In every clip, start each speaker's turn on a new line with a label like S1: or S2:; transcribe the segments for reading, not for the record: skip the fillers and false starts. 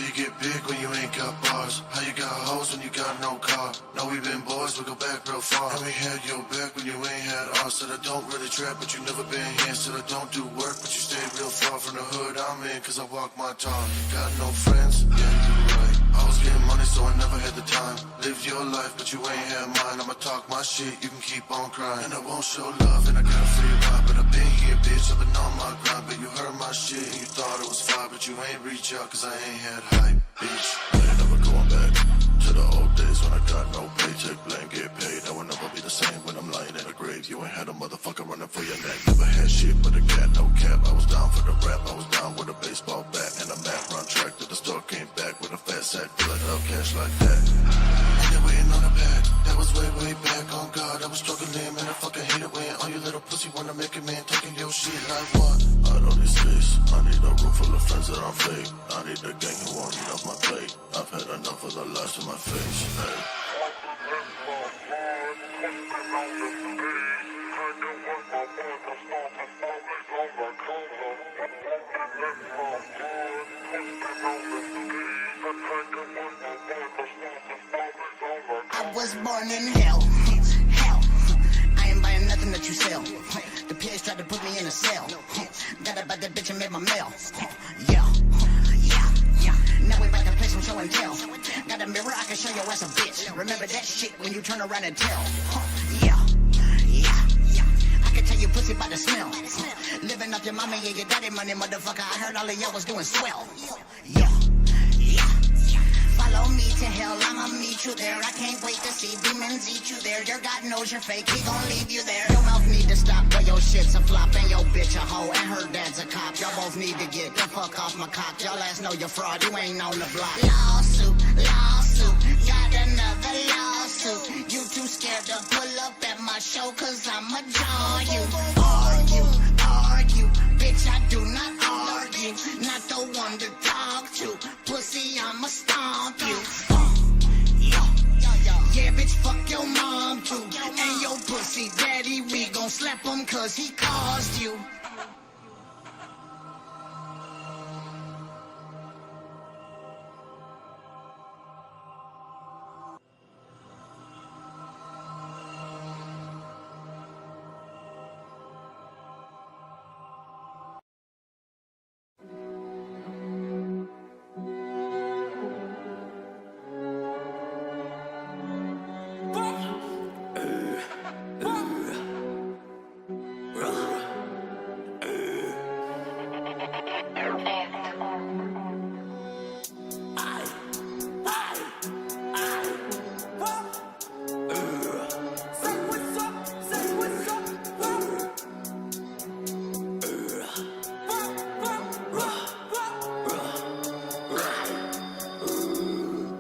S1: you get big when you ain't got bars? How you got hoes when you got no car? No, we been boys, we go back real far. And we had your back when you ain't had ours. Said I don't really trap, but you never been here. Said I don't do work, but you stay real far from the hood I'm in, cause I walk my talk. Got no friends? Yeah, you right. I was getting money, so I never had the time. Lived your life, but you ain't had mine. I'ma talk my shit, you can keep on crying. And I won't show love, and I got a free ride. But I've been here, bitch, I've been on my grind. But you heard my shit, and you thought it was fine. But you ain't reach out, cause I ain't had hype, bitch. I ain't never going back to the old days when I got no paycheck, blame, get paid. I will never be the same when I'm lying in a grave. You ain't had a motherfucker running for your neck. Never had shit but a cat, no cap. I was down for the rap, I was down with a baseball bat and a mat. Run track to the store, came back with a fat sack, filling up cash like that. And you're waiting on a bag, that was way, way back. On God, I was struggling, man, I fucking hate it when all you little pussy wanna make it, man, taking your shit like what? I don't need space, I need a room full of friends that are fake. I need a gang who won't eat off my plate. I've had enough of the lies to my face, hey.
S2: I was born in hell, hell. I ain't buying nothing that you sell. The pigs tried to put me in a cell. Got about that bitch and made my mail. Yeah. Now we about to play some show and tell. Got a mirror, I can show your ass a bitch. Remember that shit when you turn around and tell. Yeah. I can tell you pussy by the smell. Living off your mama, yeah, your daddy money, motherfucker. I heard all of y'all was doing swell. Yeah. Follow me to hell, I'ma meet you there. I can't wait to see demons eat you there. Your God knows you're fake, he gon' leave you there. Your mouth need to stop, but your shit's a flop. And your bitch a hoe, and her dad's a cop. Y'all both need to get the fuck off my cock. Y'all ass know you're fraud, you ain't on the block. Lawsuit, got another lawsuit. You too scared to pull up at my show, cause I'ma jaw you. Argue, bitch, I do not argue. Not the one to talk to. Pussy, I'ma stomp you. Yeah, bitch, fuck your mom too. And your pussy daddy, we gon' slap him cause he caused you.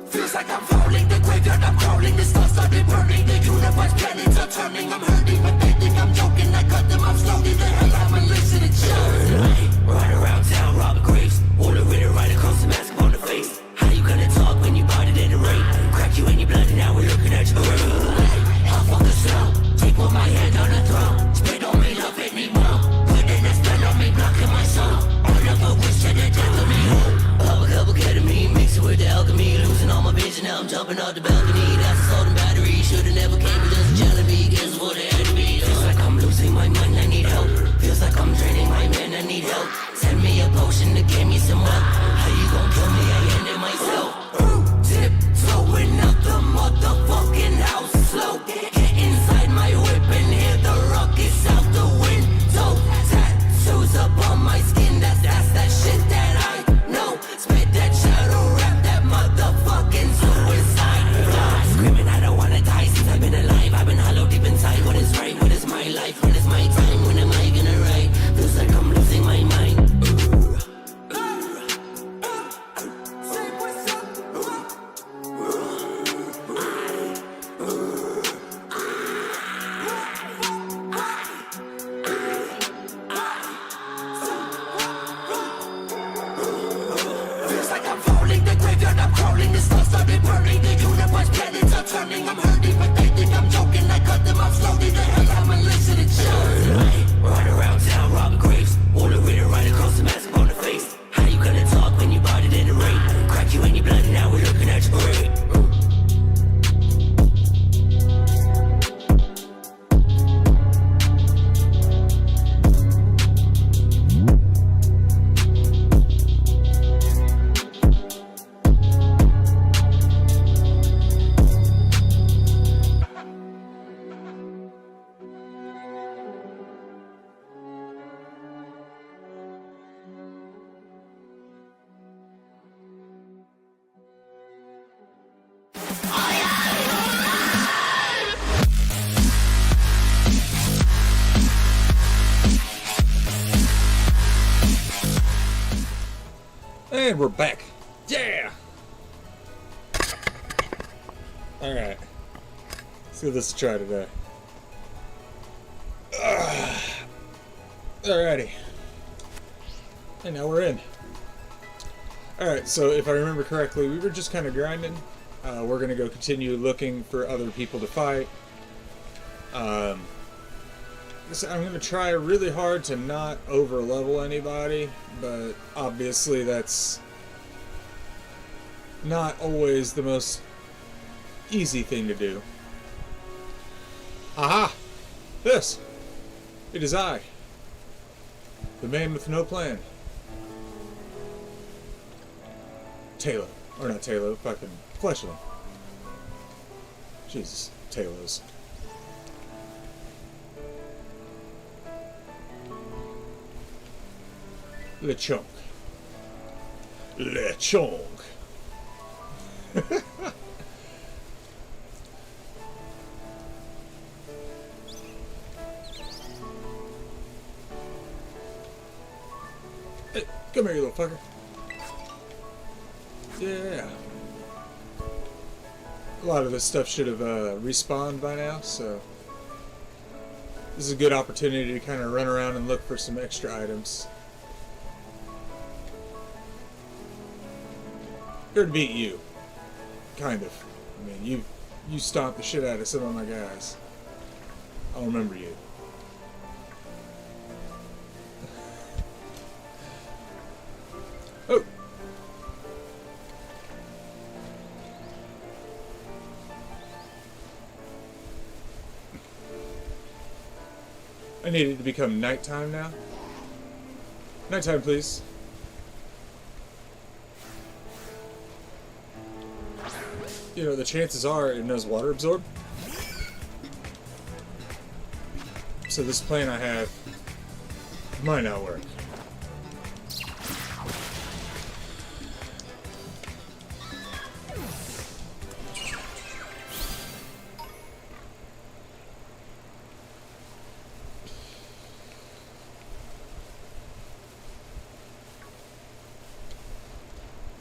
S3: Feels like I'm falling, the graveyard I'm crawling. The stars started burning, the universe planets are turning. I'm hurting, but they think I'm joking. I cut them off slowly, the hell I'm a listen it shows. Ride around town, robbing graves. Wanna read it right across the mask on the face. How you gonna talk when you bought it in the rain? Crack you in your blood and now we're looking at you. I'll fuck the slow, take with my hand on the throne. Spit on me, love anymore. Put in that spell on me, blocking my soul. All of a wish to the death of me. Pop a cup of ketamine, mix it with the alchemy. Losing all my vision, now I'm jumping off the balcony. That's a salt and battery, should've never came, but just jelly bean. Guess what it had to be. Feels like I'm losing my mind, I need help. Feels like I'm draining my man, I need help. Send me a potion to give me some help. How you gon' kill me, I ended myself. Tiptoeing out the motherfucking house slow. Get inside my whip and hear the rockets out the window. Tattoos up on my skin, that's that shit that I know. Spit that shadow rap, that motherfucking suicide. Screaming I don't wanna die since I've been alive. I've been hollow deep inside. What is right, what is my life, when is my time, when am I gonna write? Feels like I'm losing my mind.
S4: And we're back. Yeah! Alright. Let's give this a try today. Alrighty. And now we're in. Alright, so if I remember correctly, we were just kind of grinding. We're going to go continue looking for other people to fight. So I'm going to try really hard to not over-level anybody, but obviously that's not always the most easy thing to do. Aha! This! It is I, the man with no plan. Taylor. Or not Taylor, fucking Fleshling. Jesus, Talos. Lechonk. Lechonk. Hey, come here, you little fucker. Yeah. A lot of this stuff should have respawned by now, so this is a good opportunity to kind of run around and look for some extra items. Here to beat you. Kind of. I mean, you stomped the shit out of some of my guys. I'll remember you. Oh! I need it to become nighttime now. Nighttime, please. You know, the chances are it knows water absorb. So this plan I have might not work.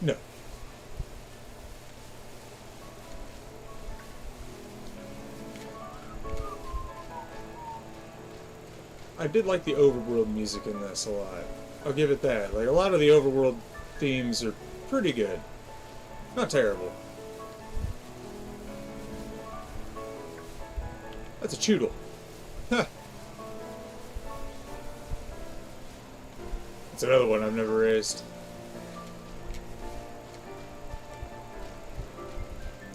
S4: No. I did like the overworld music in this a lot. I'll give it that. Like, a lot of the overworld themes are pretty good. Not terrible. That's a choodle. Huh. That's another one I've never raised.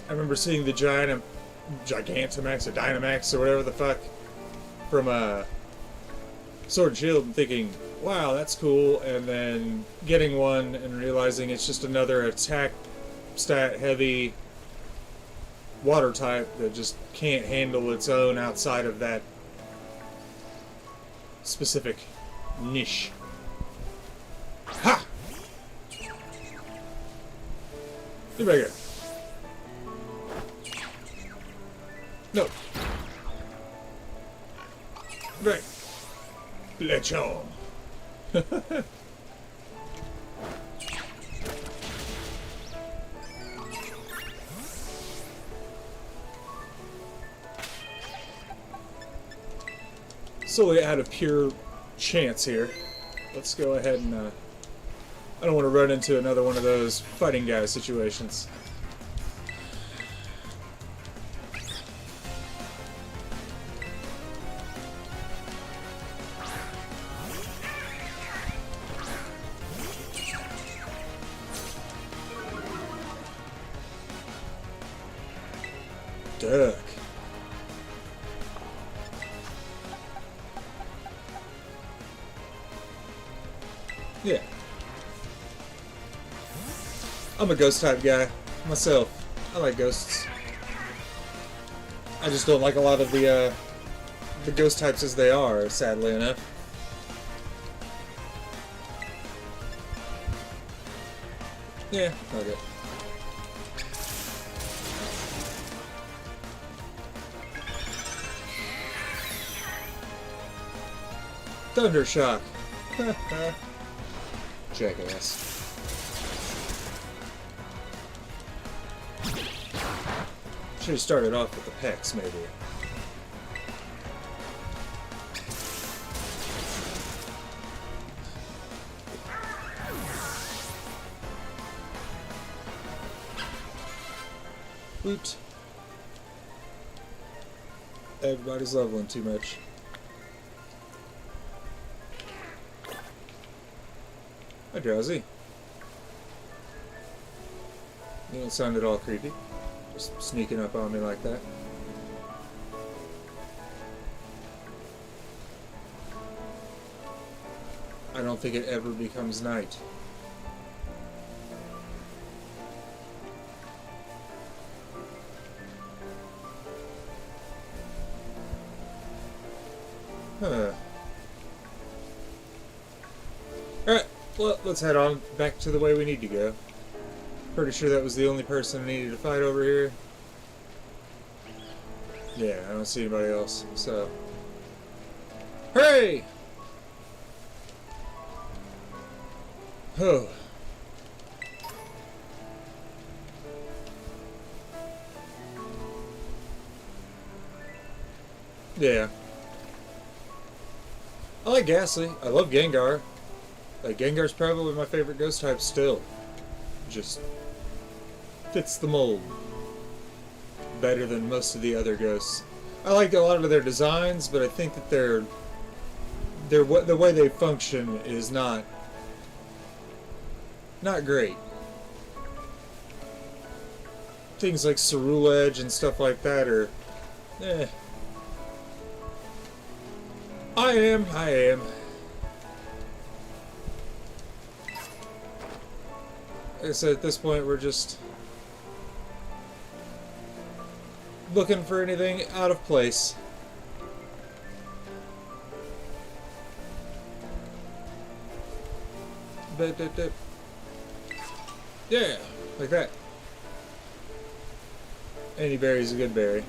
S4: I remember seeing the Gigantamax or Dynamax or whatever the fuck from Sword and Shield and thinking, wow, that's cool, and then getting one and realizing it's just another attack stat heavy water type that just can't handle its own outside of that specific niche. Ha! Get back here. No. Right. Lechon. Solely out of pure chance here. Let's go ahead and I don't want to run into another one of those fighting guy situations. Duck. Yeah. I'm a ghost type guy myself. I like ghosts. I just don't like a lot of the ghost types as they are, sadly enough. Yeah, okay. Thunder shock. Jackass. Should have started off with the pecs, maybe. Woot. Everybody's leveling too much. Hi, Drowsy. You don't sound at all creepy. Just sneaking up on me like that. I don't think it ever becomes night. Huh. Alright, well, let's head on back to the way we need to go. Pretty sure that was the only person I needed to fight over here. Yeah, I don't see anybody else, so... Hooray! Oh. Yeah. I like Ghastly. I love Gengar. Like, Gengar's probably my favorite ghost type still. Just fits the mold better than most of the other ghosts. I like a lot of their designs, but I think that the way they function is not great. Things like Ceruledge and stuff like that are I am. Like I said, at this point, we're just looking for anything out of place. Yeah, like that. Any berry's a good berry.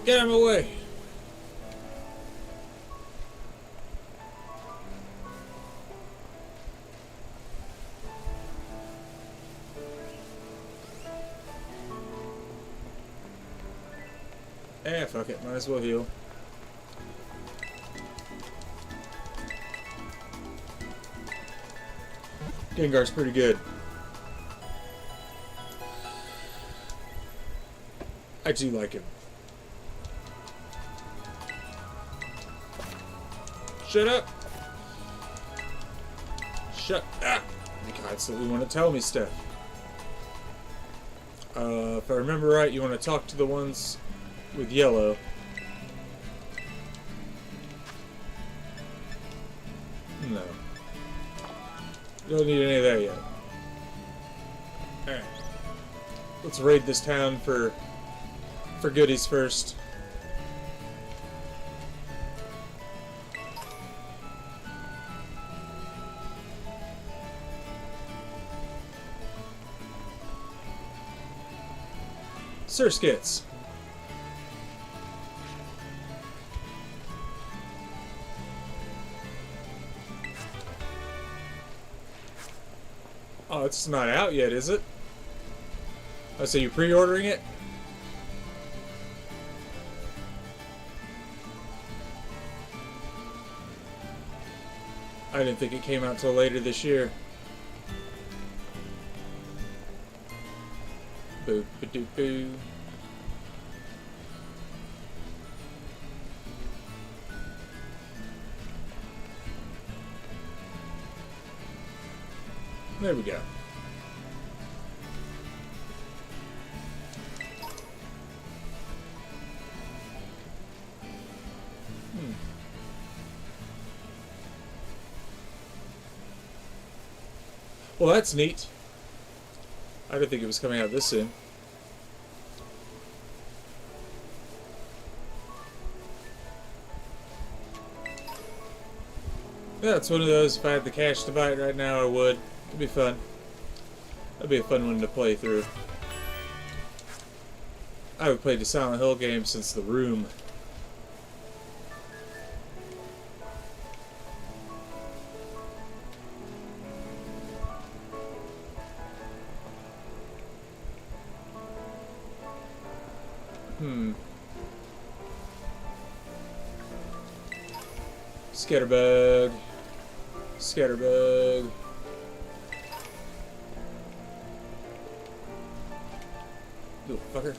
S4: Get him away! Eh, fuck it, might as well heal. Gengar's pretty good. I do like him. Shut up! Shut up! You constantly want to tell me stuff. If I remember right, you want to talk to the ones with yellow. No. You don't need any of that yet. Alright. Let's raid this town for goodies first. Surskits. Oh, it's not out yet, is it? Oh, so you're pre-ordering it? I didn't think it came out till later this year. Boo, ba doo boo. There we go. Well, that's neat. I didn't think it was coming out this soon. Yeah, it's one of those, if I had the cash to buy it right now, I would. It'd be fun. That'd be a fun one to play through. I haven't played the Silent Hill game since The Room. Scatterbug. Scatterbug. Little fucker.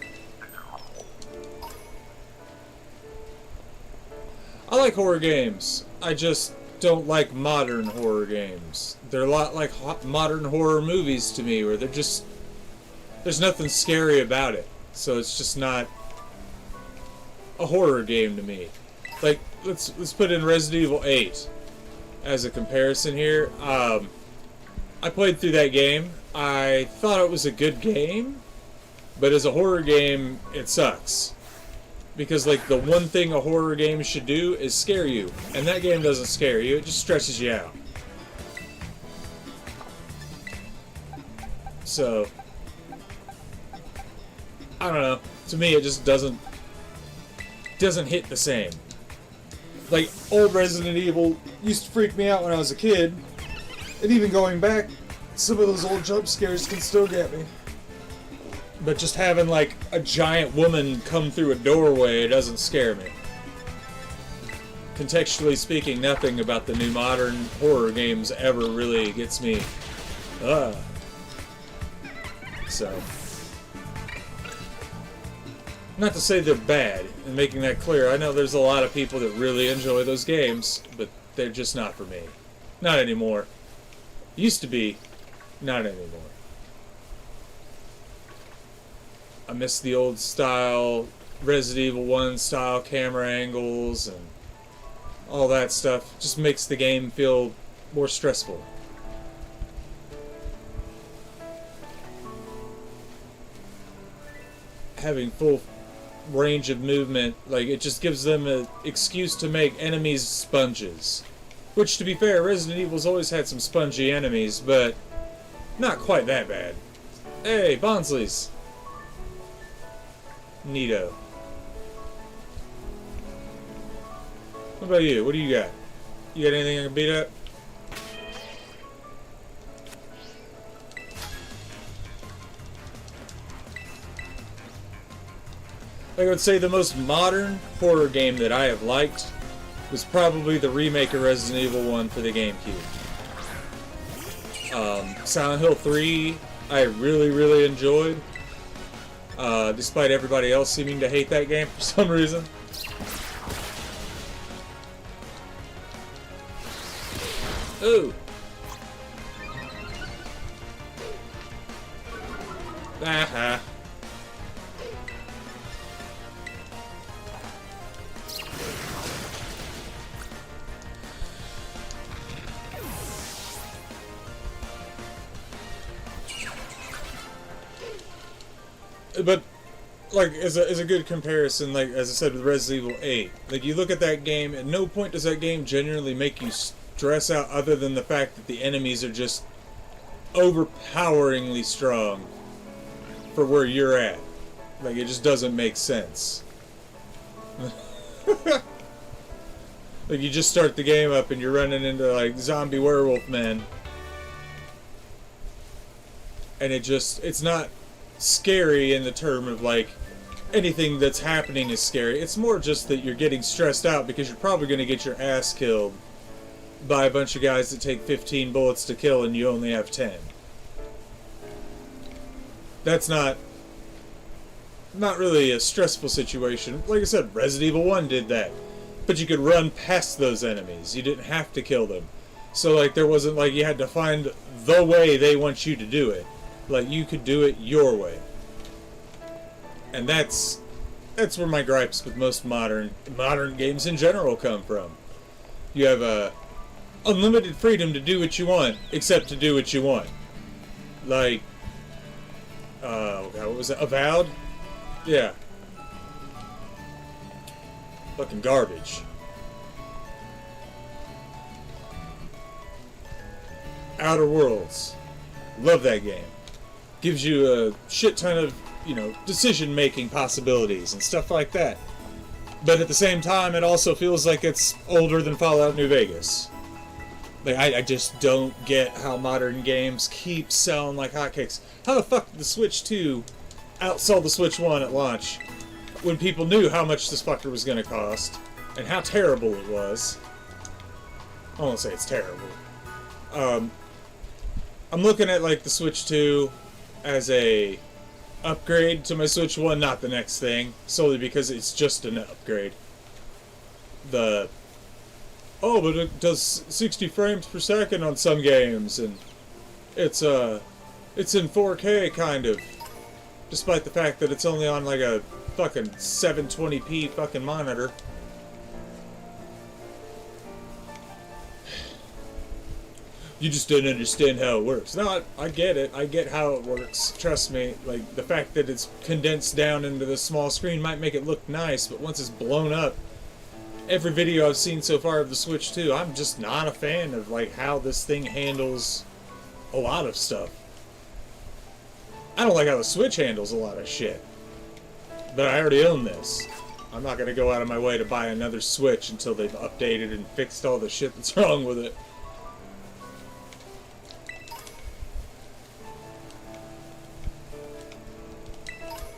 S4: I like horror games. I just don't like modern horror games. They're a lot like modern horror movies to me, where they're just... there's nothing scary about it. So it's just not a horror game to me. Like, let's put in Resident Evil 8 as a comparison here. I played through that game. I thought it was a good game, but as a horror game, it sucks. Because, like, the one thing a horror game should do is scare you. And that game doesn't scare you, it just stresses you out. So, I don't know. To me, it just doesn't hit the same. Like, old Resident Evil used to freak me out when I was a kid. And even going back, some of those old jump scares can still get me. But just having, like, a giant woman come through a doorway doesn't scare me. Contextually speaking, nothing about the new modern horror games ever really gets me. So. Not to say they're bad, and making that clear. I know there's a lot of people that really enjoy those games, but they're just not for me. Not anymore. Used to be, not anymore. I miss the old style, Resident Evil 1 style camera angles and all that stuff. Just makes the game feel more stressful. Having full range of movement, like, it just gives them an excuse to make enemies sponges. Which, to be fair, Resident Evil's always had some spongy enemies, but not quite that bad. Hey, Bonsleys! Neato. What about you? What do you got? You got anything I can beat up? I would say the most modern horror game that I have liked was probably the remake of Resident Evil 1 for the GameCube. Silent Hill 3, I really, really enjoyed. Despite everybody else seeming to hate that game for some reason. Ooh. Aha. But, like, as a good comparison, like, as I said with Resident Evil 8, like, you look at that game, at no point does that game genuinely make you stress out other than the fact that the enemies are just overpoweringly strong for where you're at. Like, it just doesn't make sense. Like, you just start the game up and you're running into, like, zombie werewolf men. And it's not scary in the term of, like, anything that's happening is scary. It's more just that you're getting stressed out because you're probably going to get your ass killed by a bunch of guys that take 15 bullets to kill and you only have 10. That's not really a stressful situation. Like I said, Resident Evil 1 did that. But you could run past those enemies. You didn't have to kill them. So, like, there wasn't, like, you had to find the way they want you to do it. Like, you could do it your way. And that's where my gripes with most modern games in general come from. You have unlimited freedom to do what you want, except to do what you want. Like, what was that? Avowed? Yeah. Fucking garbage. Outer Worlds. Love that game. Gives you a shit ton of, decision-making possibilities and stuff like that. But at the same time, it also feels like it's older than Fallout New Vegas. Like, I just don't get how modern games keep selling like hotcakes. How the fuck did the Switch 2 outsell the Switch 1 at launch? when people knew how much this fucker was gonna cost and how terrible it was. I won't say it's terrible. I'm looking at like the Switch 2 as a upgrade to my Switch 1, not the next thing, solely because it's just an upgrade. But it does 60 frames per second on some games, and it's in 4K kind of, despite the fact that it's only on like a fucking 720p fucking monitor. You just didn't understand how it works. No, I get it. I get how it works. Trust me. Like, the fact that it's condensed down into the small screen might make it look nice, but once it's blown up, every video I've seen so far of the Switch 2, I'm just not a fan of, like, how this thing handles a lot of stuff. I don't like how the Switch handles a lot of shit. But I already own this. I'm not gonna go out of my way to buy another Switch until they've updated and fixed all the shit that's wrong with it.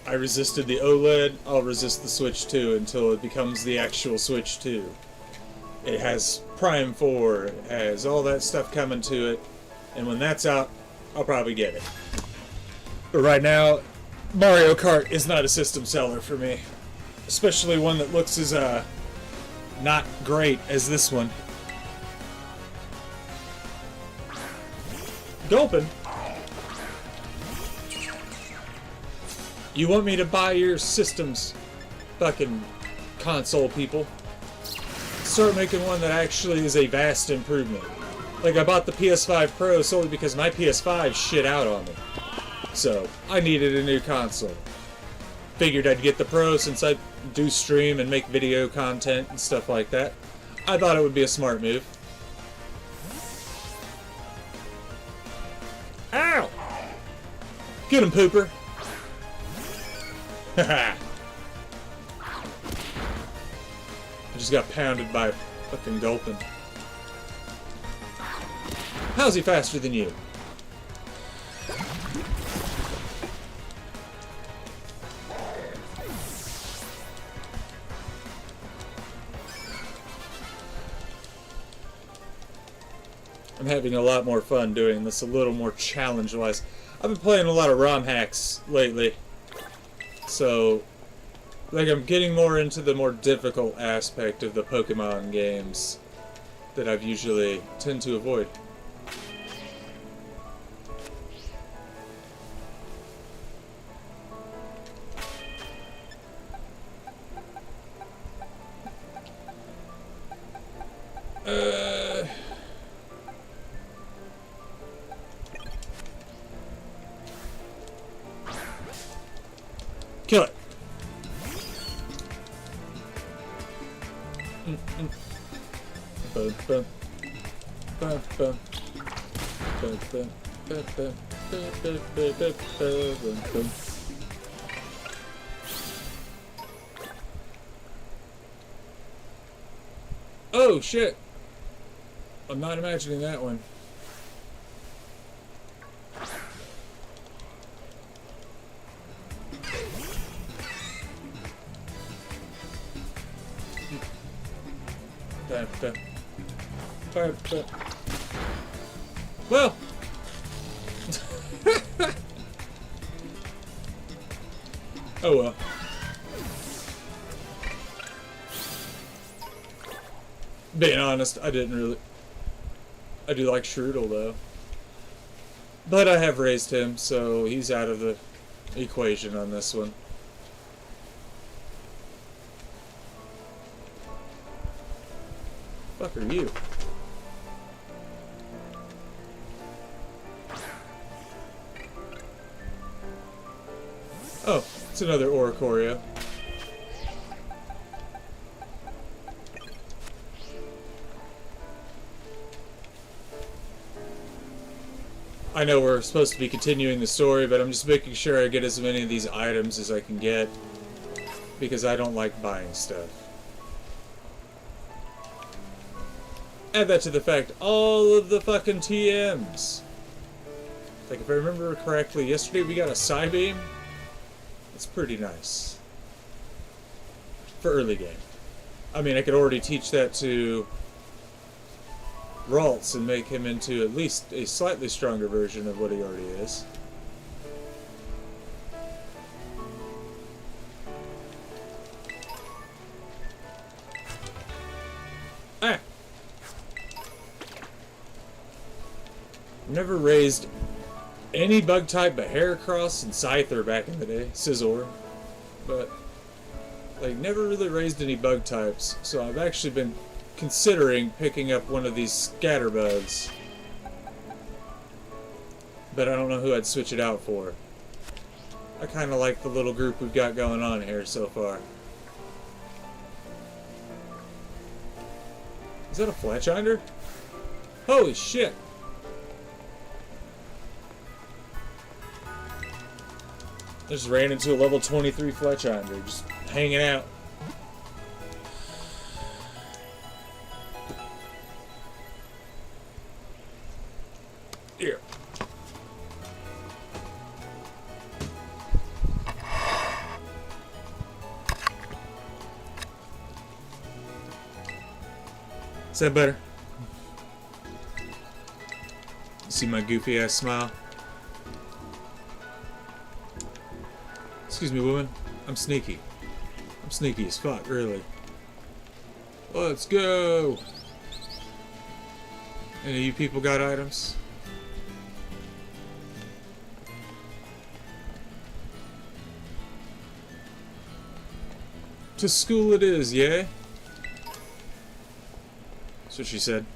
S4: I resisted the OLED, I'll resist the Switch 2 until it becomes the actual Switch 2. It has Prime 4, it has all that stuff coming to it, and when that's out, I'll probably get it. But right now, Mario Kart is not a system seller for me. Especially one that looks as, not great as this one. Gulpin? You want me to buy your system's fucking console, people? Start making one that actually is a vast improvement. Like, I bought the PS5 Pro solely because my PS5 shit out on me. So, I needed a new console. Figured I'd get the Pro since I do stream and make video content and stuff like that. I thought it would be a smart move. Ow! Get him, Pooper! Haha! I just got pounded by fucking Gulpin. How's he faster than you? I'm having a lot more fun doing this, a little more challenge-wise. I've been playing a lot of ROM hacks lately. So, like, I'm getting more into the more difficult aspect of the Pokemon games that I've usually tend to avoid. Kill it. Bum, bum. Bum, bum. Bum, bum. Bum, bum. Bum, bum, bum, bum, bum. Oh shit! I'm not imagining that one. Well, oh well. Being honest, I didn't really. I do like Strudel though, but I have raised him, so he's out of the equation on this one. Fuck are you? Oh, it's another Oricorio. I know we're supposed to be continuing the story, but I'm just making sure I get as many of these items as I can get, because I don't like buying stuff. Add that to the fact, all of the fucking TMs. Like, if I remember correctly, yesterday we got a Psybeam. It's pretty nice. for early game. I mean, I could already teach that to Ralts and make him into at least a slightly stronger version of what he already is. Ah! Never raised any bug type but Heracross and Scyther back in the day. Scizor. But, like, never really raised any bug types. So I've actually been considering picking up one of these scatterbugs. But I don't know who I'd switch it out for. I kind of like the little group we've got going on here so far. Is that a Fletchinder? Holy shit! I just ran into a level 23 Fletchinder, just hanging out. Here. Is that better? See my goofy ass smile? Excuse me, woman. I'm sneaky. I'm sneaky as fuck, really. Let's go! Any of you people got items? To school it is, yeah? That's what she said.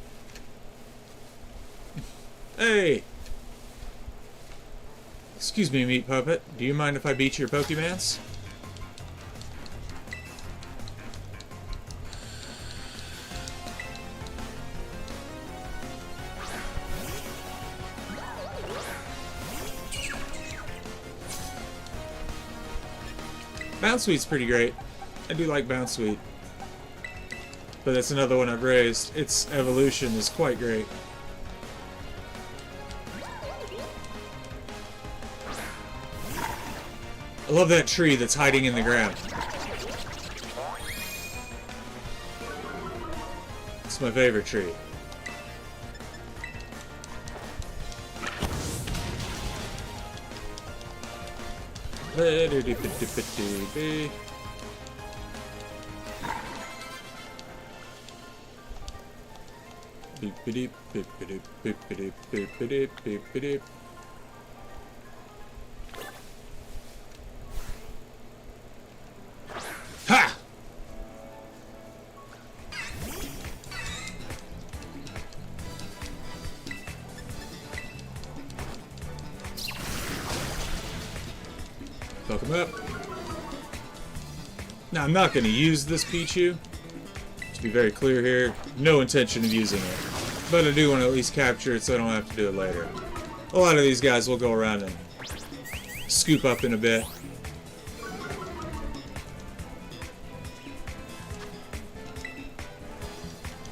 S4: Hey! Excuse me, Meat Puppet. Do you mind if I beat your Pokemans? Bounce Sweet's pretty great. I do like Bounce Sweet. But that's another one I've raised. Its evolution is quite great. I love that tree that's hiding in the ground. It's my favorite tree. Ha! Fuck him up. Now, I'm not going to use this Pichu. To be very clear here, no intention of using it. But I do want to at least capture it so I don't have to do it later. A lot of these guys will go around and scoop up in a bit.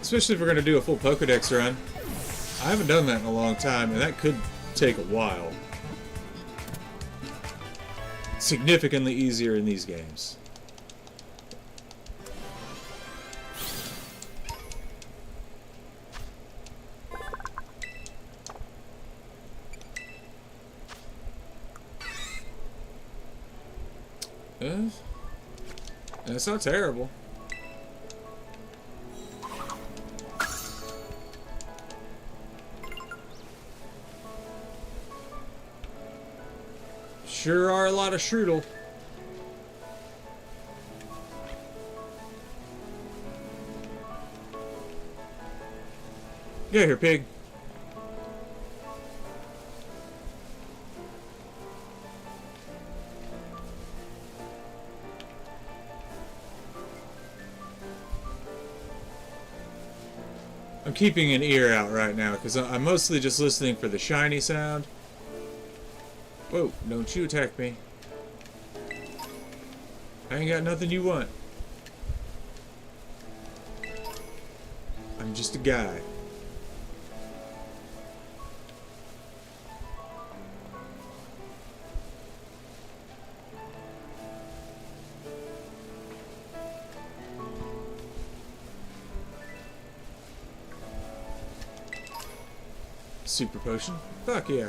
S4: Especially if we're going to do a full Pokedex run. I haven't done that in a long time, and that could take a while. Significantly easier in these games. It's not terrible. Sure are a lot of Strudel. Get here, pig. I'm keeping an ear out right now because I'm mostly just listening for the shiny sound. Whoa, don't you attack me. I ain't got nothing you want. I'm just a guy. super potion. Fuck yeah.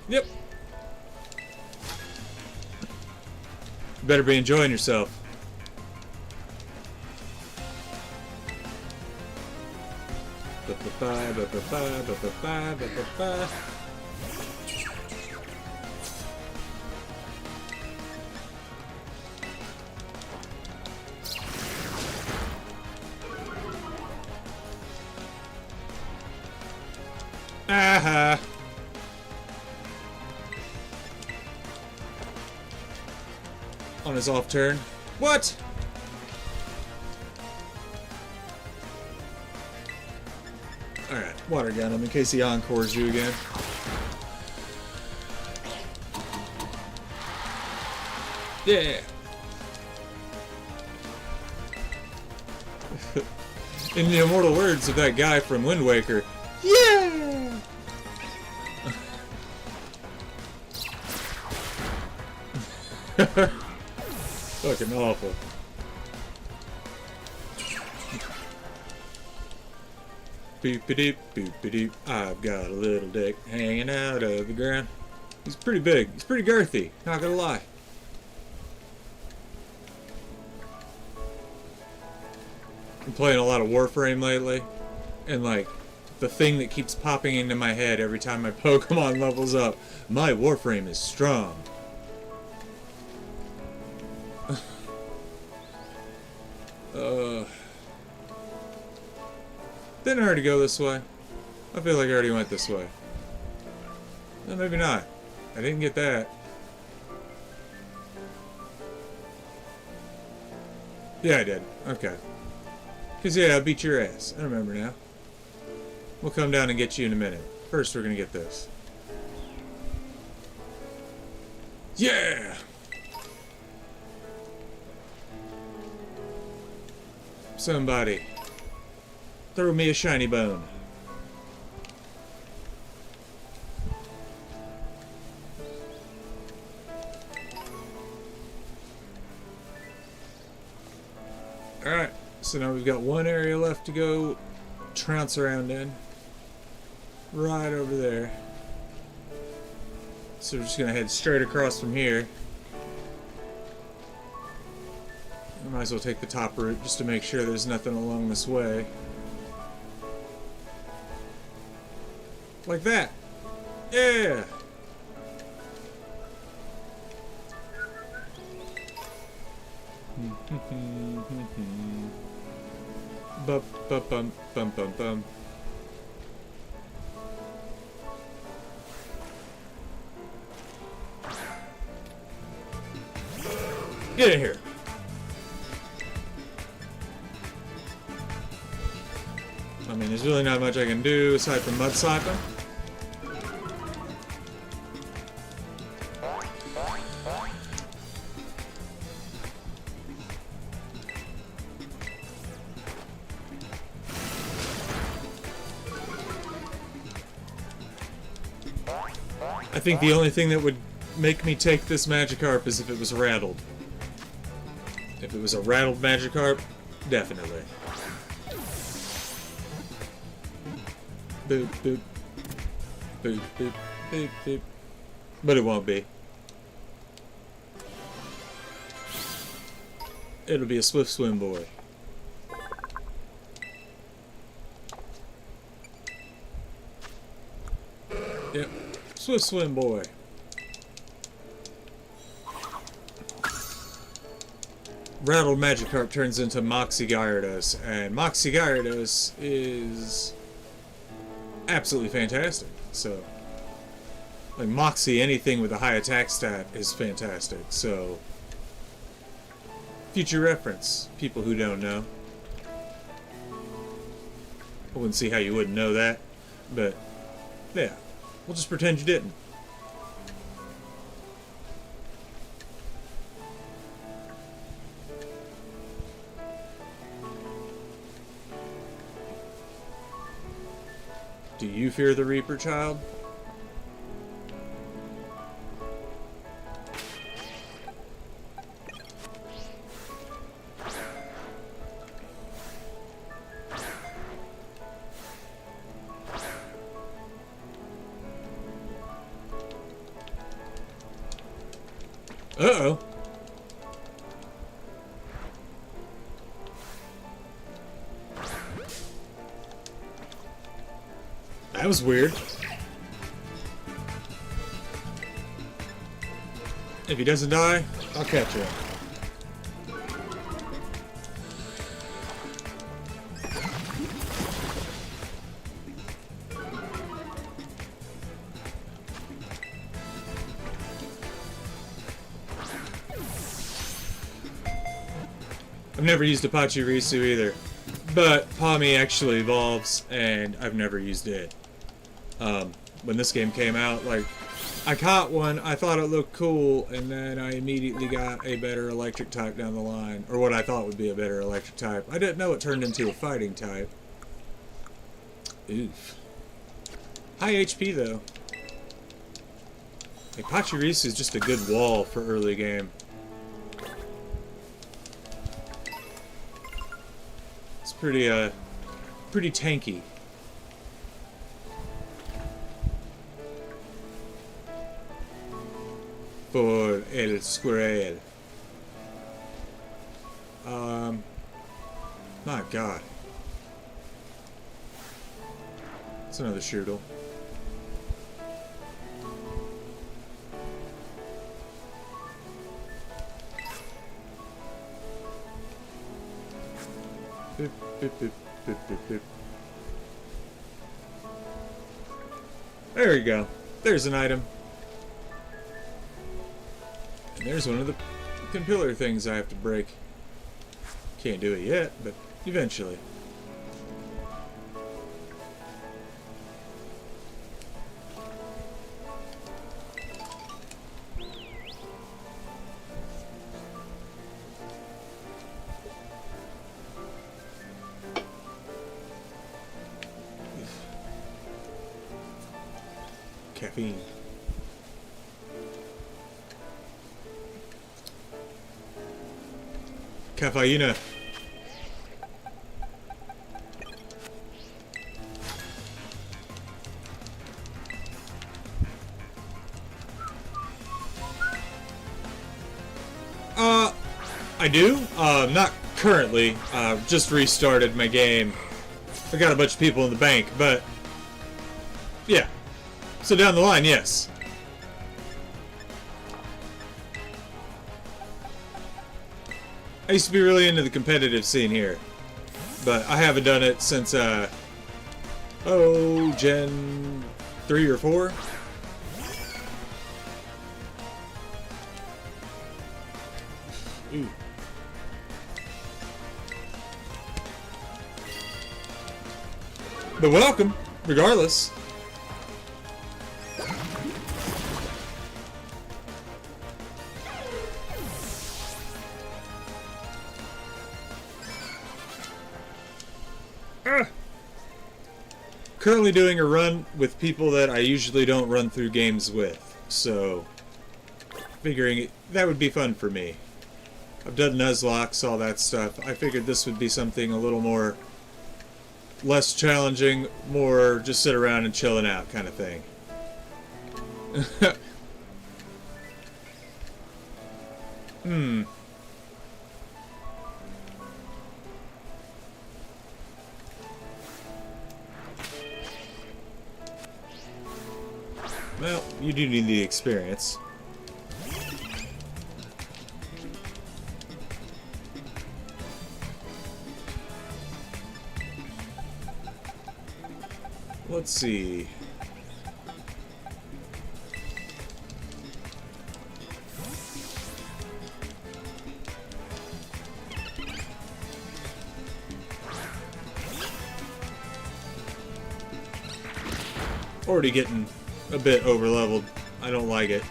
S4: Yep. You better be enjoying yourself. Aha. On his off turn. What? Alright, water gun him in case he encores you again. Yeah! In the immortal words of that guy from Wind Waker, yeah! Fucking awful. Boop-a-doop, boop-a-doop. I've got a little dick hanging out of the ground. He's pretty big. He's pretty girthy. Not gonna lie. I'm playing a lot of Warframe lately, and like, the thing that keeps popping into my head every time my Pokemon levels up, my Warframe is strong. Didn't I already go this way? I feel like I already went this way. No, maybe not. I didn't get that. Yeah, I did. Okay. Because, yeah, I beat your ass. I remember now. We'll come down and get you in a minute. First, we're going to get this. Yeah! Somebody. Throw me a shiny bone. Alright, so now we've got one area left to go trounce around in. Right over there. So we're just going to head straight across from here. I might as well take the top route just to make sure there's nothing along this way. Like that. Yeah. Bum bum bum bum bum bum. Get in here. I mean, there's really not much I can do aside from mud slap him. I think the only thing that would make me take this Magikarp is if it was rattled. If it was a rattled Magikarp, definitely. Boop, boop. Boop, boop, boop, boop. But it won't be. It'll be a Swift Swim boy. Yep. Swift Swim boy. Rattled Magikarp turns into Moxie Gyarados, and Moxie Gyarados is absolutely fantastic. So, like Moxie, anything with a high attack stat is fantastic. So, future reference, people who don't know. I wouldn't see how you wouldn't know that, but yeah, we'll just pretend you didn't. Do you fear the Reaper, child? Uh-oh. That was weird. If he doesn't die, I'll catch him. I've never used Apache Risu either, but Pami actually evolves, and I've never used it. When this game came out, like, I caught one, I thought it looked cool, and then I immediately got a better electric type down the line, or what I thought would be a better electric type. I didn't know it turned into a fighting type. Oof. High HP though. Apache Risu is just a good wall for early game. It's pretty tanky. Por el squirrel. My god. It's another Shootle. Boop, boop, boop, boop, boop, boop. There you go. There's an item. And there's one of the compiler things I have to break. Can't do it yet, but eventually. Caffeine. Cafeína. I do. Not currently. Just restarted my game. I got a bunch of people in the bank, but yeah. So down the line, yes. I used to be really into the competitive scene here, but I haven't done it since, Gen 3 or 4? Ooh. But welcome, regardless. Currently doing a run with people that I usually don't run through games with, so figuring that would be fun for me. I've done Nuzlocke, all that stuff. I figured this would be something a little more less challenging, more just sit around and chilling out kind of thing. Well, you do need the experience. Let's see. Already getting a bit over-leveled. I don't like it.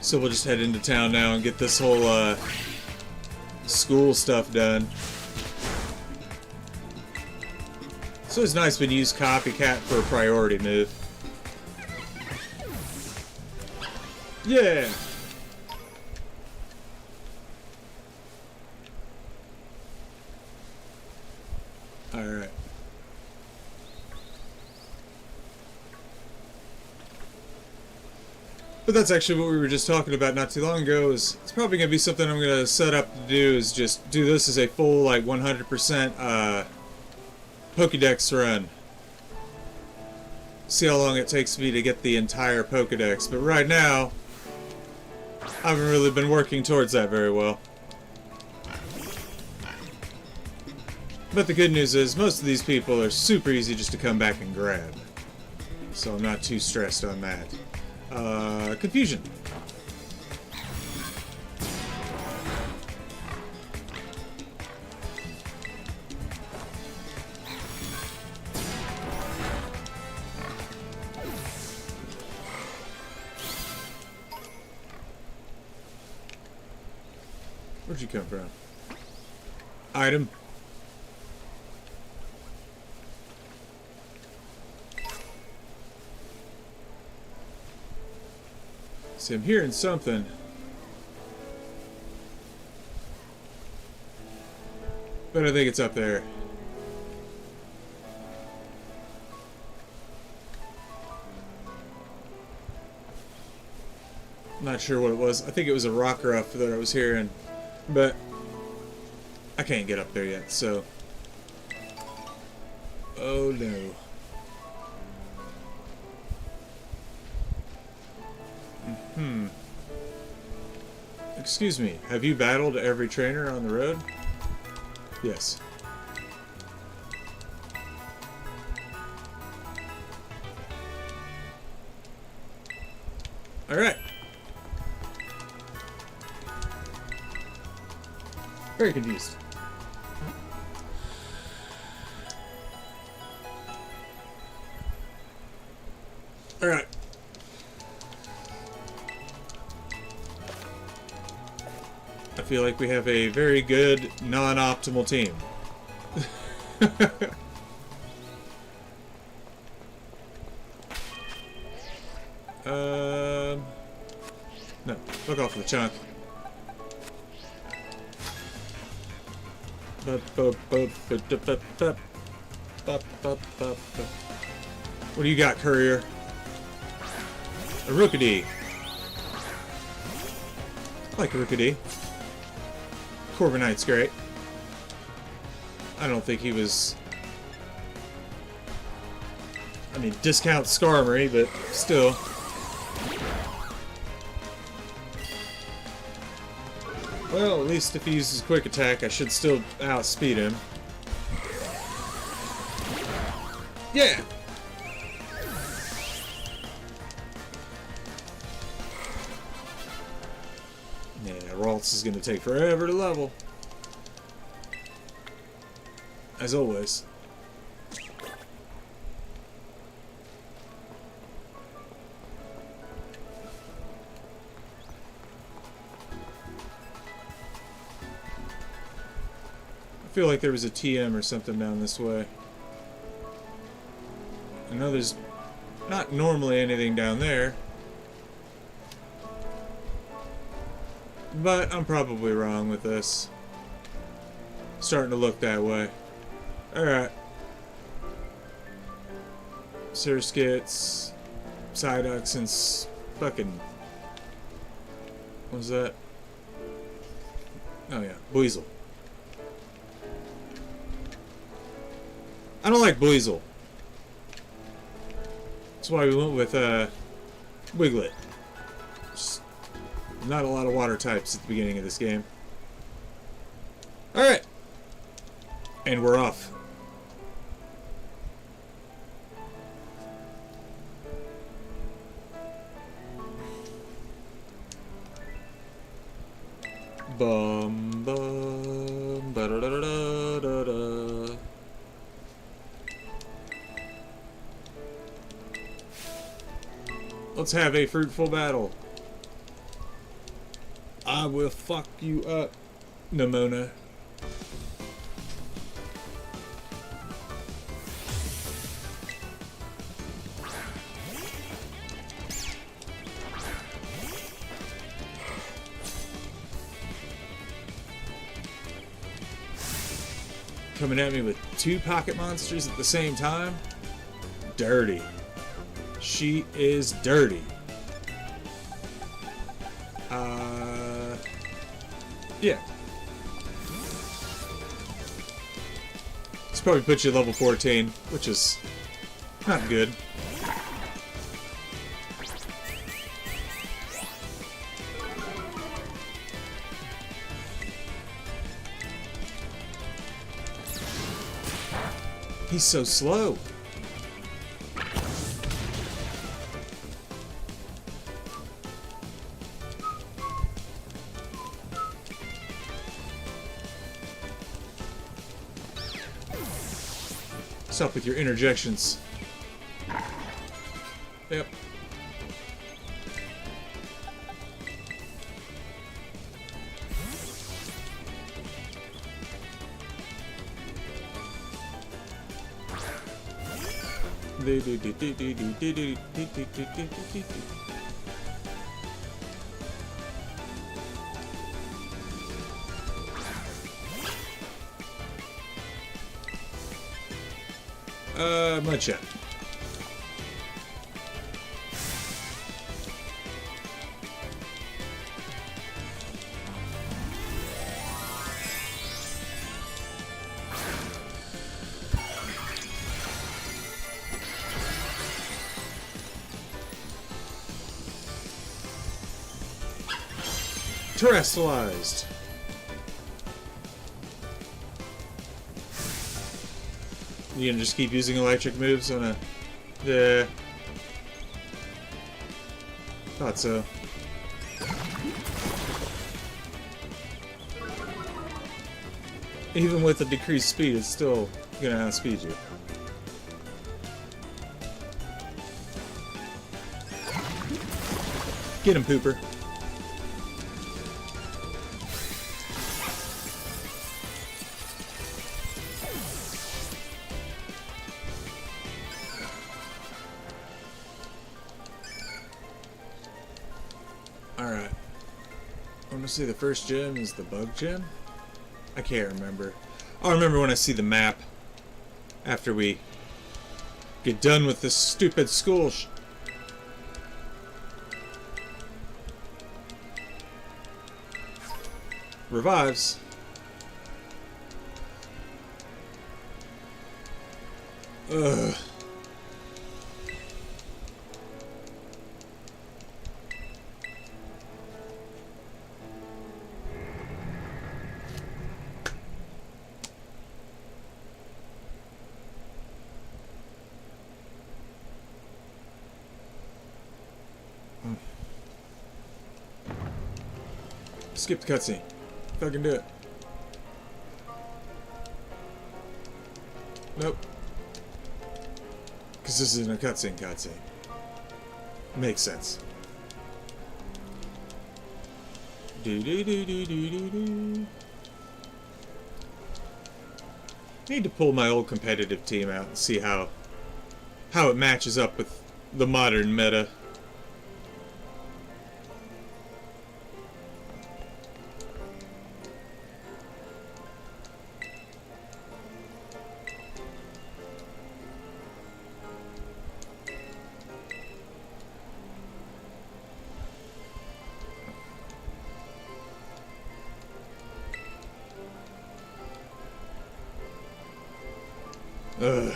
S4: So we'll just head into town now and get this whole, school stuff done. So it's nice when you use Copycat for a priority move. Yeah! Alright. But that's actually what we were just talking about not too long ago. Is it's probably going to be something I'm going to set up to do, is just do this as a full, like, 100% Pokédex run. See how long it takes me to get the entire Pokédex. But right now, I haven't really been working towards that very well. But the good news is, most of these people are super easy just to come back and grab. So I'm not too stressed on that. Confusion. Where'd you come from? Item. See, I'm hearing something. But I think it's up there. Not sure what it was. I think it was a rock ruff that I was hearing. But I can't get up there yet, so... Oh no. Excuse me, have you battled every trainer on the road? Yes. Alright. Very confused. Alright. I feel like we have a very good, non-optimal team. No, fuck off with the chunk. What do you got, Courier? A Rookidee. I like a Rookidee. Corviknight's great. I don't think he was... I mean, discount Skarmory, but still. Well, at least if he uses quick attack, I should still outspeed him. Yeah! Yeah, Ralts is gonna take forever to level. As always. I feel like there was a TM or something down this way. I know there's not normally anything down there. But I'm probably wrong with this. Starting to look that way. Alright. Surskits, Psyducks, and fucking... What was that? Oh yeah, Buizel. I don't like Buizel. That's why we went with Wiglet. Just not a lot of water types at the beginning of this game. Alright. And we're off. Bum bum ba da da da da da. Let's have a fruitful battle. I will fuck you up, Nimona. Coming at me with two pocket monsters at the same time? Dirty. She is dirty. Yeah. It's probably put you at level 14, which is not good. He's so slow. What's up with your interjections? Yep. Much yet. Terrestrialized. You gonna just keep using electric moves on a... Yeah. Thought so. Even with a decreased speed, it's still gonna outspeed you. Get him, Pooper. Alright. I want to say the first gym is the bug gym? I can't remember. I'll remember when I see the map. After we get done with this stupid school revives. Ugh. Skip the cutscene. Fucking do it. Nope. Because this isn't a cutscene. Makes sense. Do do do do do do do. Need to pull my old competitive team out and see how it matches up with the modern meta. Ugh.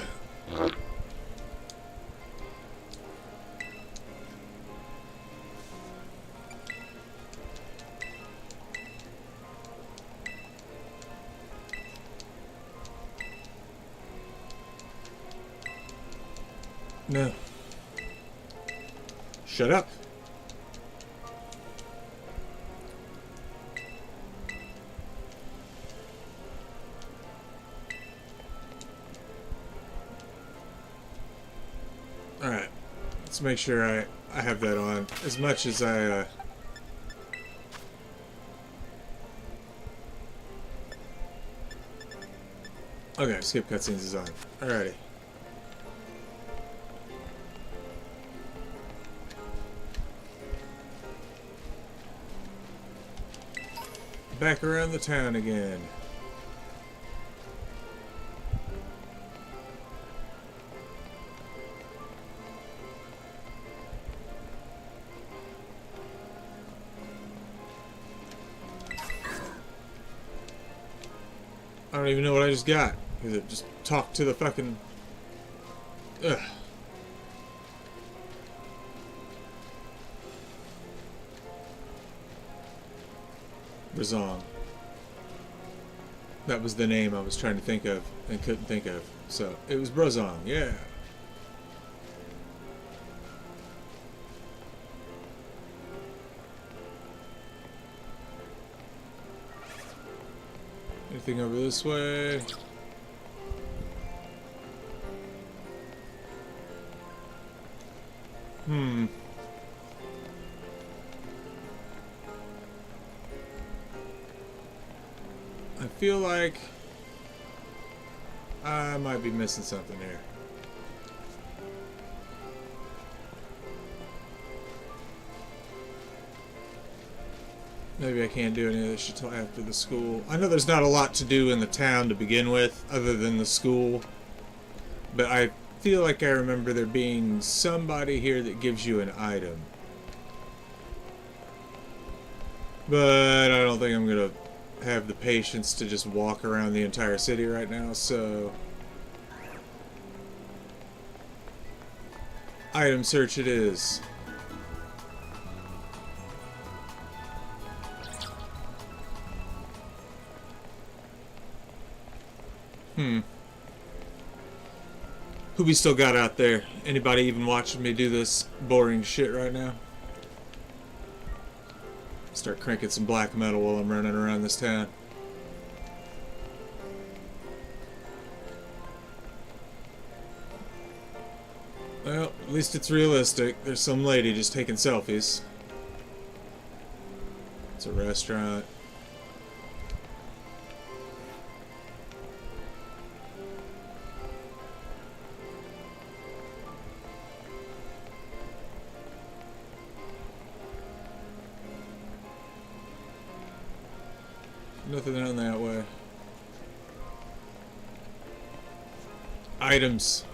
S4: No. Shut up. Alright. Let's make sure I have that on. As much as I... Okay, skip cutscenes is on. Alrighty. Back around the town again. I don't even know what I just got. Because it just talked to the fucking... Ugh. Razong. That was the name I was trying to think of and couldn't think of. So, it was Brozong, yeah. Anything over this way? I feel like I might be missing something here. Maybe I can't do any of this until after the school. I know there's not a lot to do in the town to begin with, other than the school. But I feel like I remember there being somebody here that gives you an item. But I don't think I'm gonna have the patience to just walk around the entire city right now, so... Item search it is. Who we still got out there? Anybody even watching me do this boring shit right now? Start cranking some black metal while I'm running around this town. Well, at least it's realistic. There's some lady just taking selfies. It's a restaurant. Nothing down that way. Items.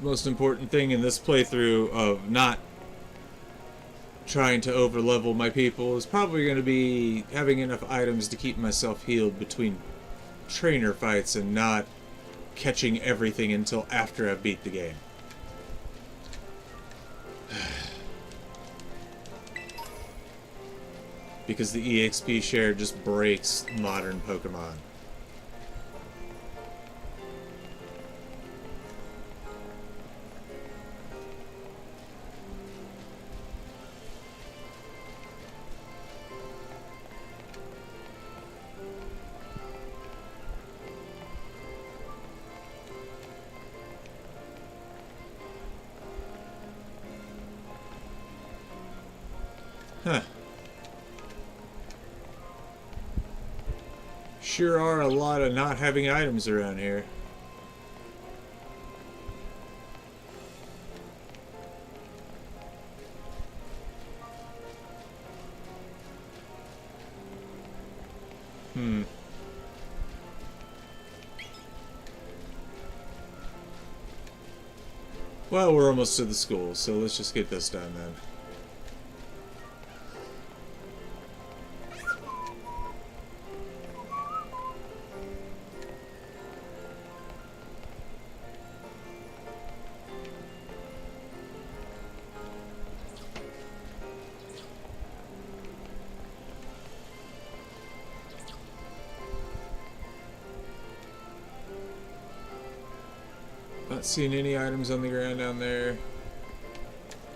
S4: Most important thing in this playthrough of not trying to overlevel my people is probably going to be having enough items to keep myself healed between trainer fights and not catching everything until after I beat the game. Because the EXP share just breaks modern Pokemon. Huh. Sure are a lot of not having items around here. Well, we're almost to the school, so let's just get this done then. Not seeing any items on the ground down there.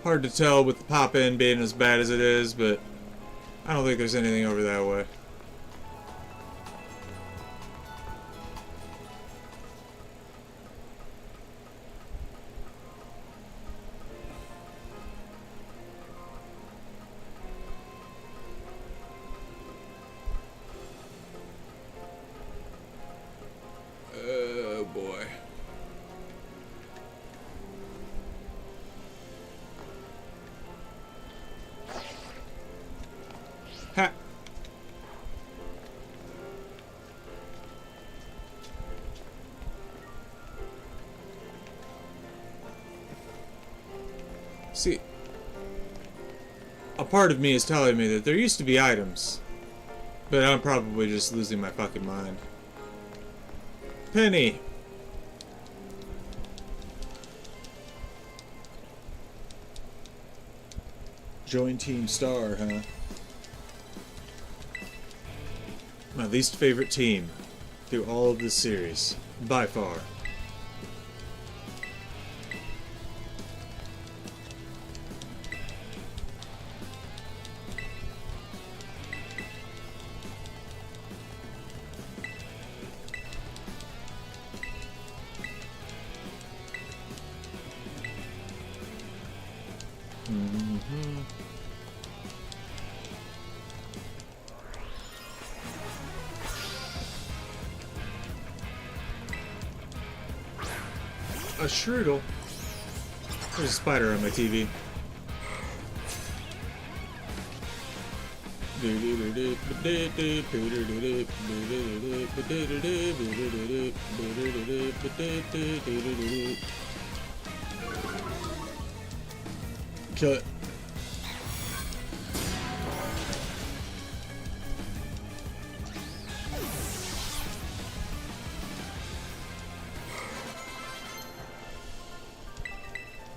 S4: Hard to tell with the pop-in being as bad as it is, but I don't think there's anything over that way. Oh boy. Ha! See, a part of me is telling me that there used to be items, but I'm probably just losing my fucking mind. Penny. Join Team Star, huh? My least favorite team through all of this series, by far. A strudel? There's a spider on my TV. Kill it.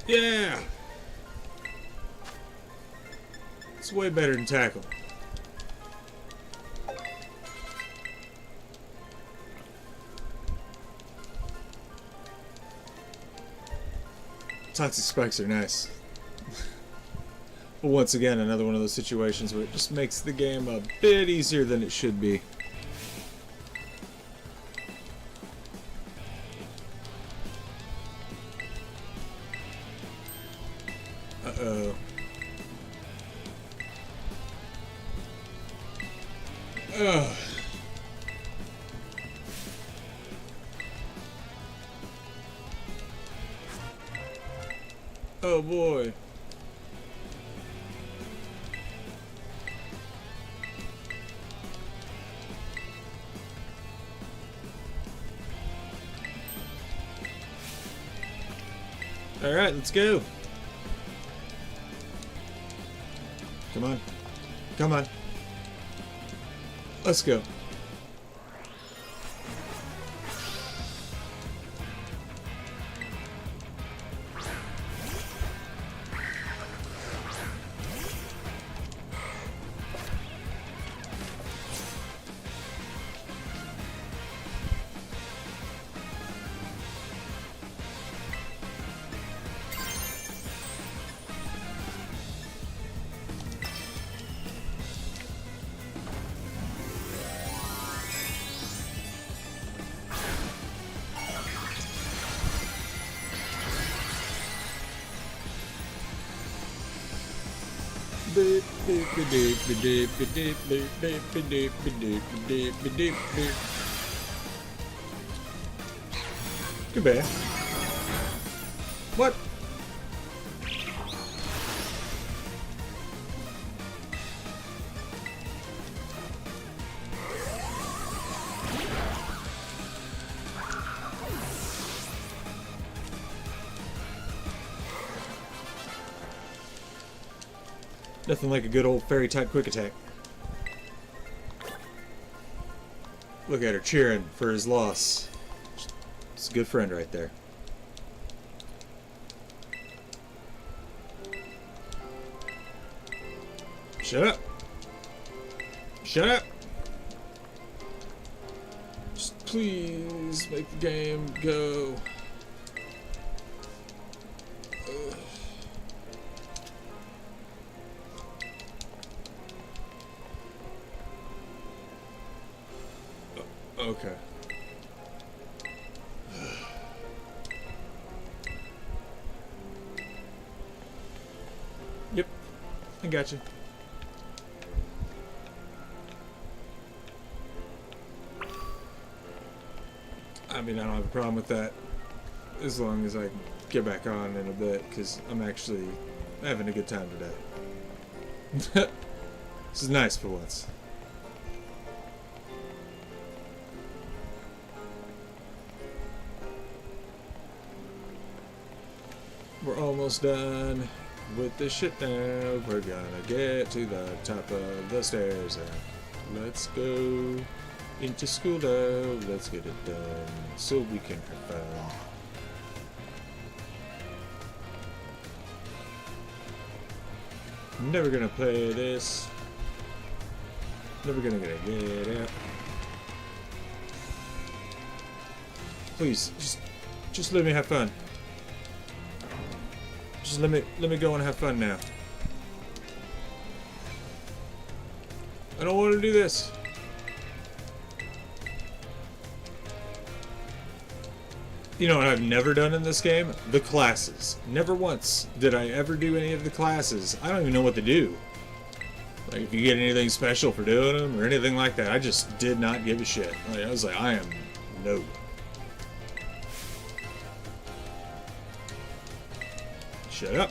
S4: Yeah! It's way better than tackle. Toxic spikes are nice. But once again, another one of those situations where it just makes the game a bit easier than it should be. Uh-oh. Ugh. Oh boy. All right, let's go. Come on. Come on. Let's go. Goodbye. What? Nothing like a good old fairy type quick attack. Look at her cheering for his loss. It's a good friend right there. Shut up. Shut up. Just please make the game go. Okay. Yep, I got you. I mean, I don't have a problem with that as long as I can get back on in a bit, because I'm actually having a good time today. This is nice for once. We're almost done. with this shit now. We're gonna get to the top of the stairs and let's go into school now. Let's get it done so we can have fun. Never gonna play this. Never gonna get out. Please, just let me have fun. Just let me go and have fun now. I don't want to do this. You know what I've never done in this game? The classes. Never once did I ever do any of the classes. I don't even know what to do. Like, if you get anything special for doing them or anything like that, I just did not give a shit. Like, I was like, I am no. Shut up.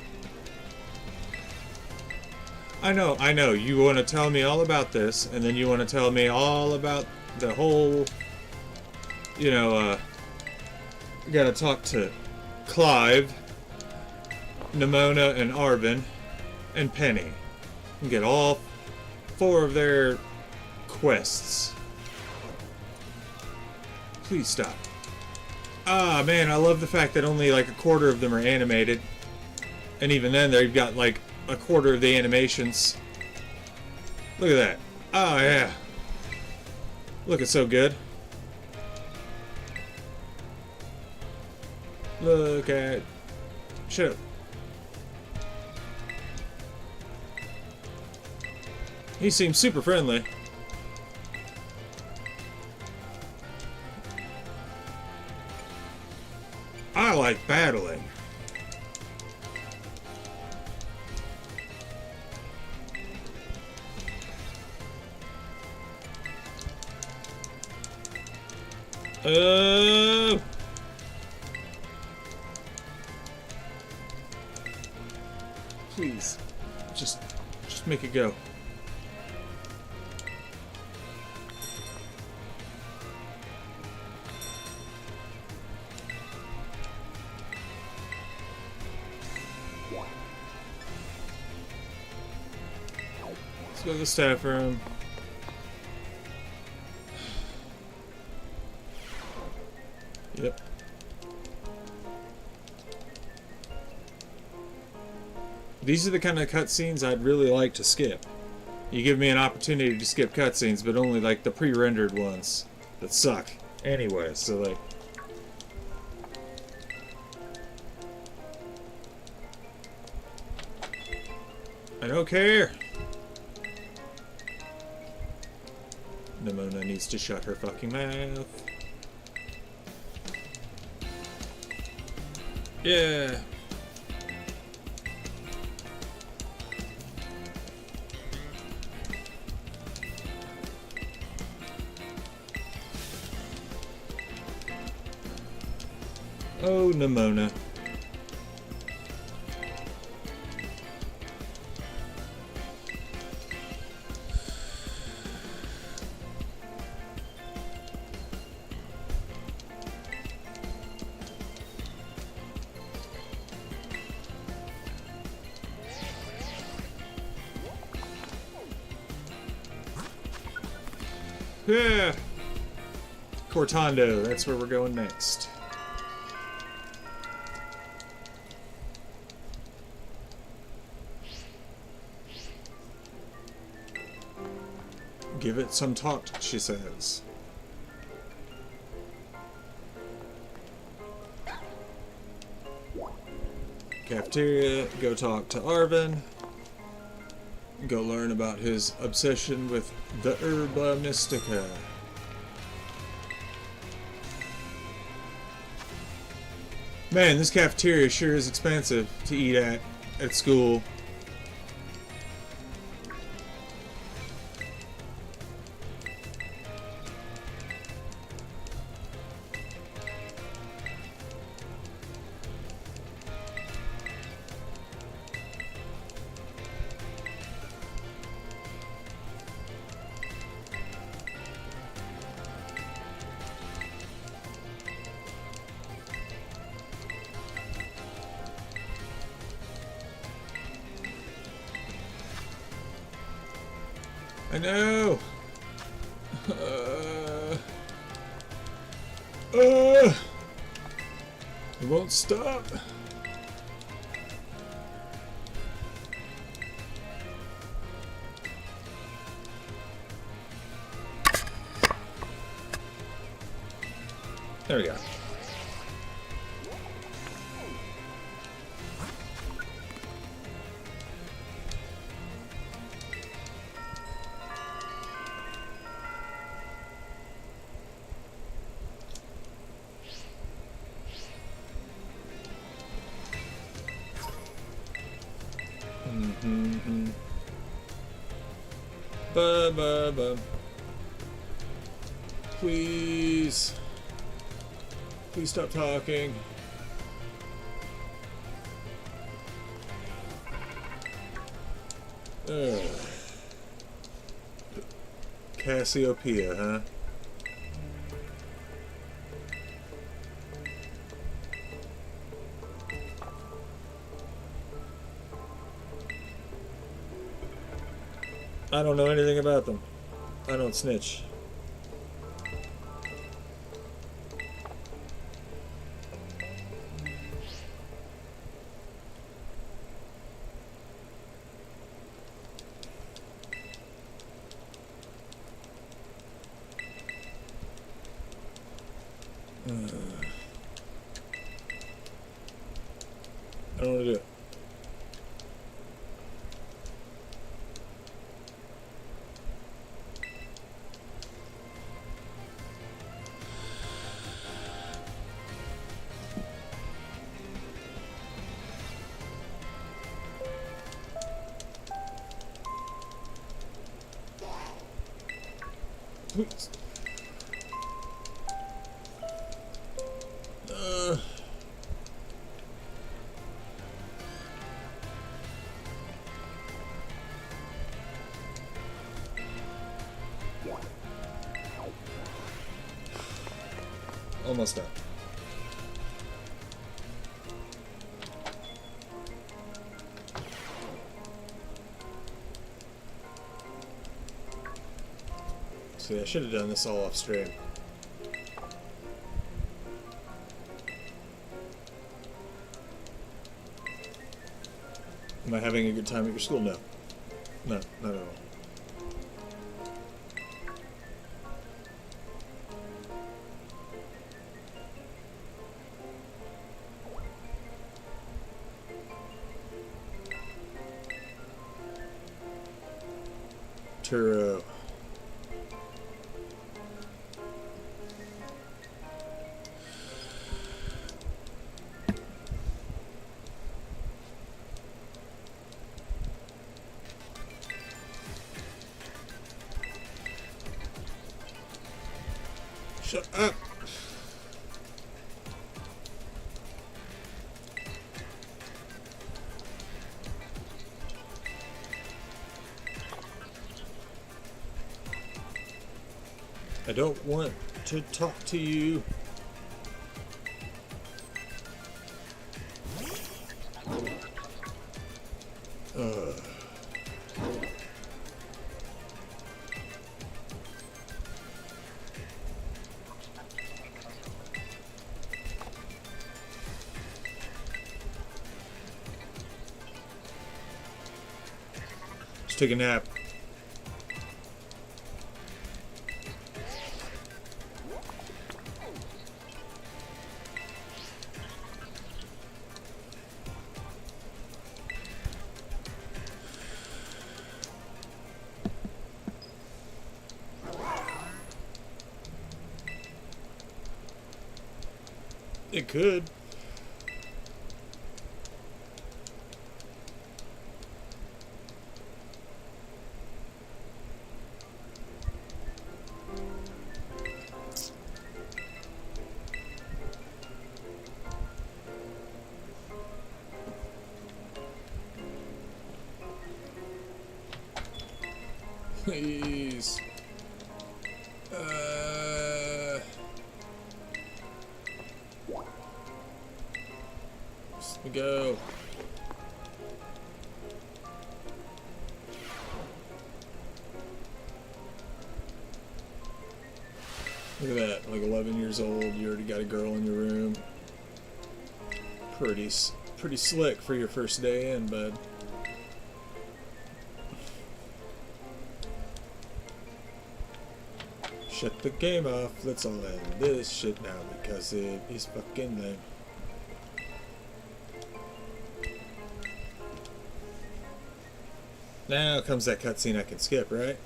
S4: I know. You want to tell me all about this, and then you want to tell me all about the whole, you know, gotta talk to Clive, Nimona, and Arvin, and Penny. And get all 4 of their quests. Please stop. Ah, man, I love the fact that only like a quarter of them are animated. And even then, they've got like a quarter of the animations. Look at that. Oh, yeah. Looking so good. Look at... Shut up. He seems super friendly. I like battling. Please, just make it go. Let's go to the staff room. Yep. These are the kind of cutscenes I'd really like to skip. You give me an opportunity to skip cutscenes, but only like the pre-rendered ones that suck. Anyway, so like... I don't care! Nimona needs to shut her fucking mouth. Yeah. Oh, Nimona. Yeah. Cortando, that's where we're going next. Give it some talk, she says. Cafeteria, go talk to Arvin. Go learn about his obsession with the Herba Mystica. Man, this cafeteria sure is expensive to eat at school. I know. It won't stop. There we go. Ba. Please. Please stop talking. Ugh. Cassiopeia, huh? I don't know anything about them. I don't snitch. I don't want to do it. Please. Almost done. See, I should have done this all off stream. Am I having a good time at your school? No. No, not at all. Turo. Shut up. I don't want to talk to you. Let's take a nap. It could. Please. Let me go. Look at that, like 11 years old, you already got a girl in your room. Pretty slick for your first day in, bud. Shut the game off, let's all end this shit now because it is fucking lame. Now comes that cutscene I can skip, right?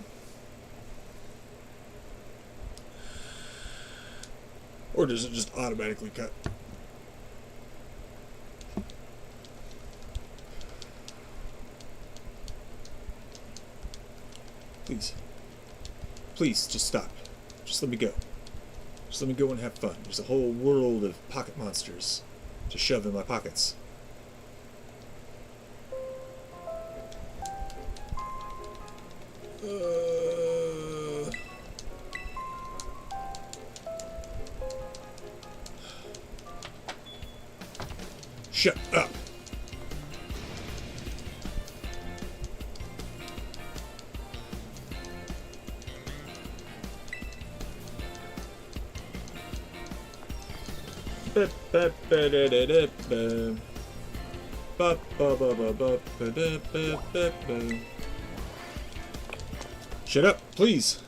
S4: Or does it just automatically cut? Please. Please, just stop. Just let me go. Just let me go and have fun. There's a whole world of pocket monsters to shove in my pockets. Shut up. Shut up, please.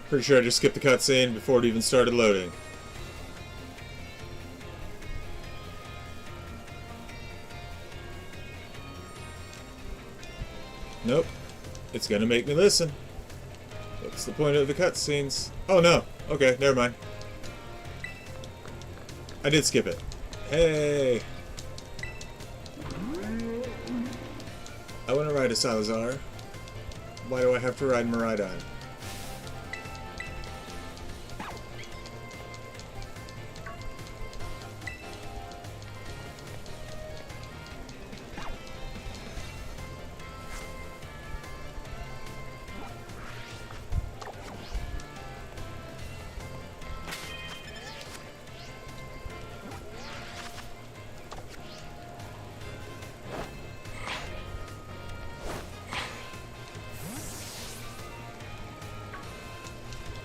S4: Pretty sure I just skipped the cutscene before it even started loading. Nope. It's gonna make me listen. What's the point of the cutscenes? Oh no. Okay, never mind. I did skip it. Hey. I want to ride a Salazar. Why do I have to ride Miraidon?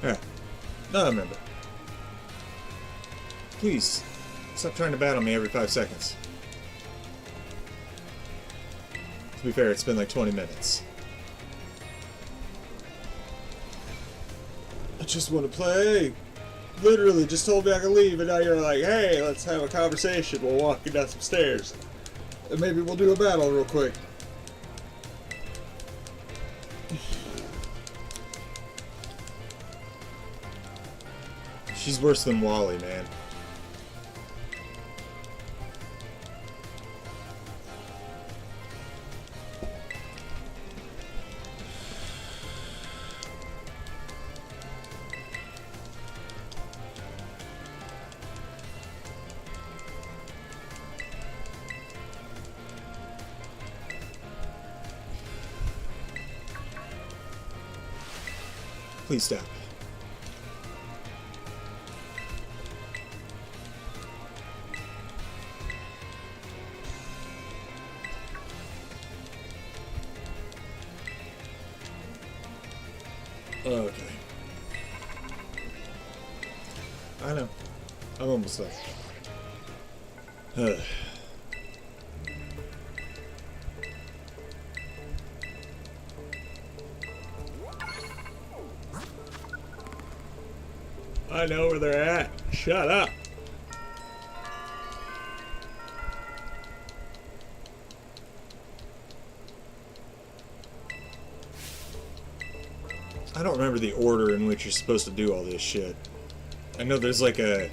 S4: Yeah. No, I remember. Please, stop trying to battle me every 5 seconds. To be fair, it's been like 20 minutes. I just want to play. Literally just told me I could leave, and now you're like, hey, let's have a conversation while walking down some stairs. And maybe we'll do a battle real quick. She's worse than Wally, man. Please stop. Okay. I know. I'm almost there. I know where they're at. Shut up. I don't remember the order in which you're supposed to do all this shit. I know there's like a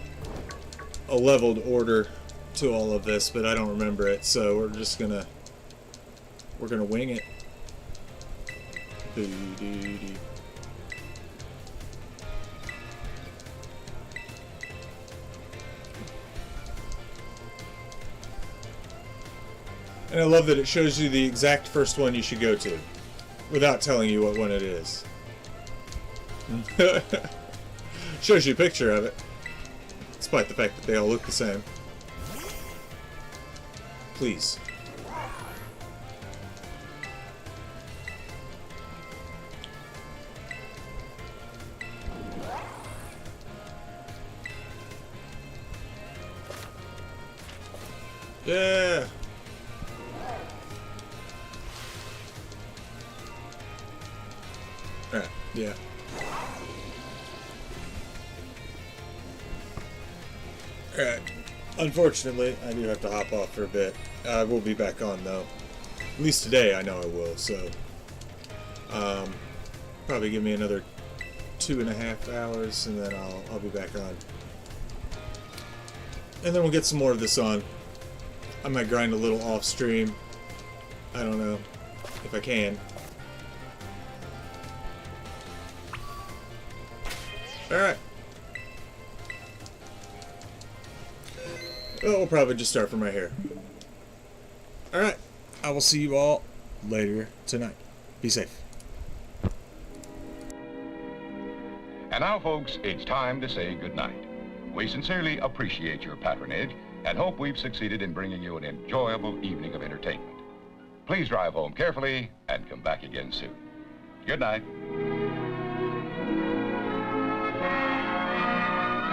S4: leveled order to all of this, but I don't remember it, so we're gonna wing it. Doo-doo-doo. And I love that it shows you the exact first one you should go to, without telling you what one it is. Shows you a picture of it, despite the fact that they all look the same. Yeah. Alright, yeah. Alright. Unfortunately, I do have to hop off for a bit. I will be back on, though. At least today, I know I will, so... probably give me another 2.5 hours, and then I'll be back on. And then we'll get some more of this on. I might grind a little off stream. I don't know if I can. Alright. Well, we'll probably just start from right here. Alright. I will see you all later tonight. Be safe.
S5: And now, folks, it's time to say goodnight. We sincerely appreciate your patronage and hope we've succeeded in bringing you an enjoyable evening of entertainment. Please drive home carefully and come back again soon. Good night.